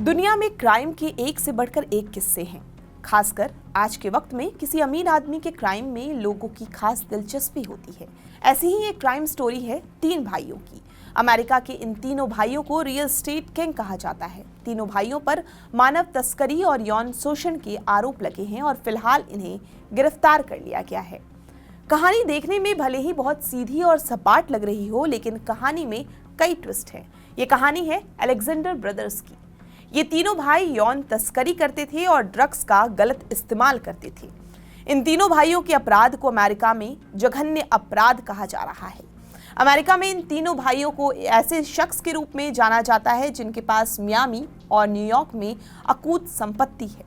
दुनिया में क्राइम के एक से बढ़कर एक किस्से हैं। खासकर आज के वक्त में किसी अमीर आदमी के क्राइम में लोगों की खास दिलचस्पी होती है। ऐसी ही एक क्राइम स्टोरी है 3 भाइयों की। अमेरिका के इन तीनों भाइयों को रियल एस्टेट किंग कहा जाता है। तीनों भाइयों पर मानव तस्करी और यौन शोषण के आरोप लगे हैं और फिलहाल इन्हें गिरफ्तार कर लिया गया है। कहानी देखने में भले ही बहुत सीधी और सपाट लग रही हो, लेकिन कहानी में कई ट्विस्ट हैं। ये कहानी है अलेक्जेंडर ब्रदर्स की। ये तीनों भाई यौन तस्करी करते थे और ड्रग्स का गलत इस्तेमाल करते थे। इन तीनों भाइयों के अपराध को अमेरिका में जघन्य अपराध कहा जा रहा है। अमेरिका में इन तीनों भाइयों को ऐसे शख्स के रूप में जाना जाता है जिनके पास मियामी और न्यूयॉर्क में अकूत संपत्ति है।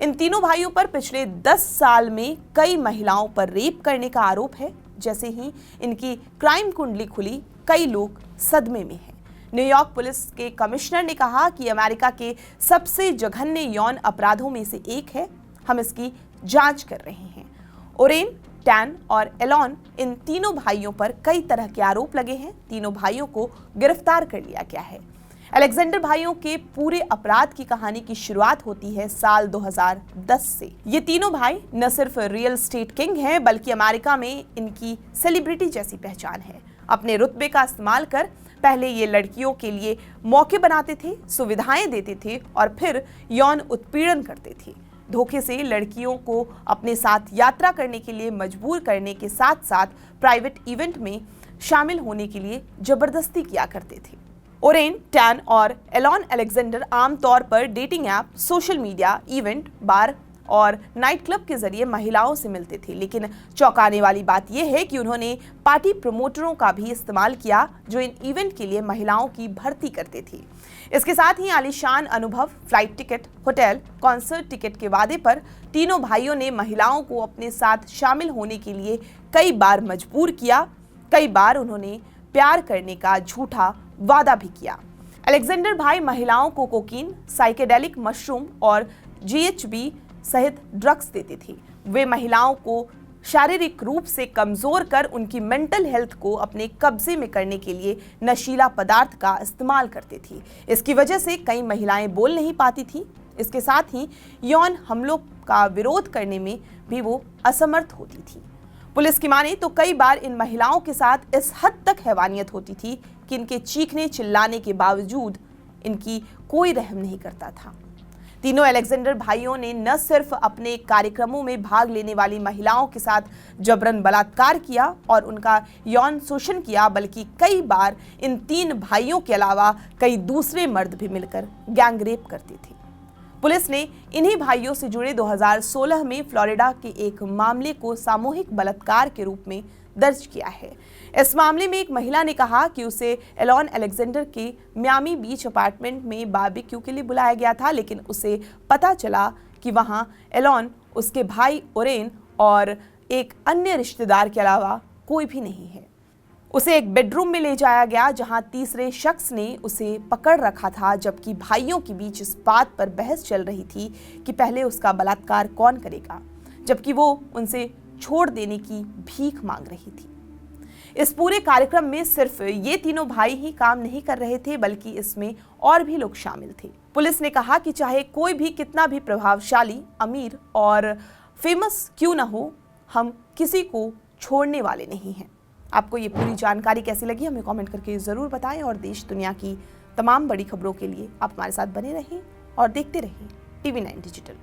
इन तीनों भाइयों पर पिछले 10 साल में कई महिलाओं पर रेप करने का आरोप है। जैसे ही इनकी क्राइम कुंडली खुली, कई लोग सदमे में हैं। न्यूयॉर्क पुलिस के कमिश्नर ने कहा कि अमेरिका के सबसे जघन्य यौन अपराधों में से एक है। हम इसकी जांच कर रहे हैं। ओरेन, टैन और एलॉन, इन तीनों भाइयों पर कई तरह के आरोप लगे हैं। तीनों भाइयों को गिरफ्तार कर लिया गया है। अलेक्जेंडर भाइयों के पूरे अपराध की कहानी की शुरुआत होती है साल 2010 से। ये तीनों भाई न सिर्फ रियल एस्टेट किंग हैं, बल्कि अमेरिका में इनकी सेलिब्रिटी जैसी पहचान है। अपने रुतबे का इस्तेमाल कर पहले ये लड़कियों के लिए मौके बनाते थे, सुविधाएं देते थे और फिर यौन उत्पीड़न करते थे। धोखे से लड़कियों को अपने साथ यात्रा करने के लिए मजबूर करने के साथ साथ प्राइवेट इवेंट में शामिल होने के लिए जबरदस्ती किया करते थे। ओरेन, टैन और एलॉन अलेक्जेंडर आमतौर पर dating app, social media, event, bar और नाइट क्लब के जरिए महिलाओं से मिलते थे। लेकिन चौंकाने वाली बात यह है कि उन्होंने पार्टी प्रमोटरों का भी इस्तेमाल किया जो इन इवेंट के लिए महिलाओं की भर्ती करते थे। इसके साथ ही आलीशान अनुभव, flight ticket, hotel, concert ticket के वादे पर तीनों भाइयों ने महिलाओं को अपने साथ शामिल होने के लिए कई बार मजबूर किया। कई बार उन्होंने प्यार करने का झूठा वादा भी किया। अलेक्जेंडर भाई महिलाओं को कोकीन, साइकेडेलिक मशरूम और GHB सहित ड्रग्स देते थे। वे महिलाओं को शारीरिक रूप से कमजोर कर उनकी मेंटल हेल्थ को अपने कब्जे में करने के लिए नशीला पदार्थ का इस्तेमाल करते थे। इसकी वजह से कई महिलाएं बोल नहीं पाती थी। इसके साथ ही यौन हमलों का विरोध करने में भी वो असमर्थ होती थी। पुलिस की माने तो कई बार इन महिलाओं के साथ इस हद तक हैवानियत होती थी कि इनके चीखने चिल्लाने के बावजूद इनकी कोई रहम नहीं करता था। तीनों अलेक्जेंडर भाइयों ने न सिर्फ अपने कार्यक्रमों में भाग लेने वाली महिलाओं के साथ जबरन बलात्कार किया और उनका यौन शोषण किया, बल्कि कई बार इन 3 भाइयों के अलावा कई दूसरे मर्द भी मिलकर गैंगरेप करते थे। पुलिस ने इन्हीं भाइयों से जुड़े 2016 में फ्लोरिडा के एक मामले को सामूहिक बलात्कार के रूप में दर्ज किया है। इस मामले में एक महिला ने कहा कि उसे एलॉन अलेक्जेंडर के मियामी बीच अपार्टमेंट में बारबेक्यू के लिए बुलाया गया था, लेकिन उसे पता चला कि वहां एलॉन, उसके भाई ओरेन और एक अन्य रिश्तेदार के अलावा कोई भी नहीं है। उसे एक बेडरूम में ले जाया गया जहां तीसरे शख्स ने उसे पकड़ रखा था, जबकि भाइयों के बीच इस बात पर बहस चल रही थी कि पहले उसका बलात्कार कौन करेगा, जबकि वो उनसे छोड़ देने की भीख मांग रही थी। इस पूरे कार्यक्रम में सिर्फ ये तीनों भाई ही काम नहीं कर रहे थे, बल्कि इसमें और भी लोग शामिल थे। पुलिस ने कहा कि चाहे कोई भी कितना भी प्रभावशाली, अमीर और फेमस क्यों न हो, हम किसी को छोड़ने वाले नहीं हैं। आपको ये पूरी जानकारी कैसी लगी हमें कमेंट करके ज़रूर बताएं और देश दुनिया की तमाम बड़ी खबरों के लिए आप हमारे साथ बने रहें और देखते रहें TV9 डिजिटल।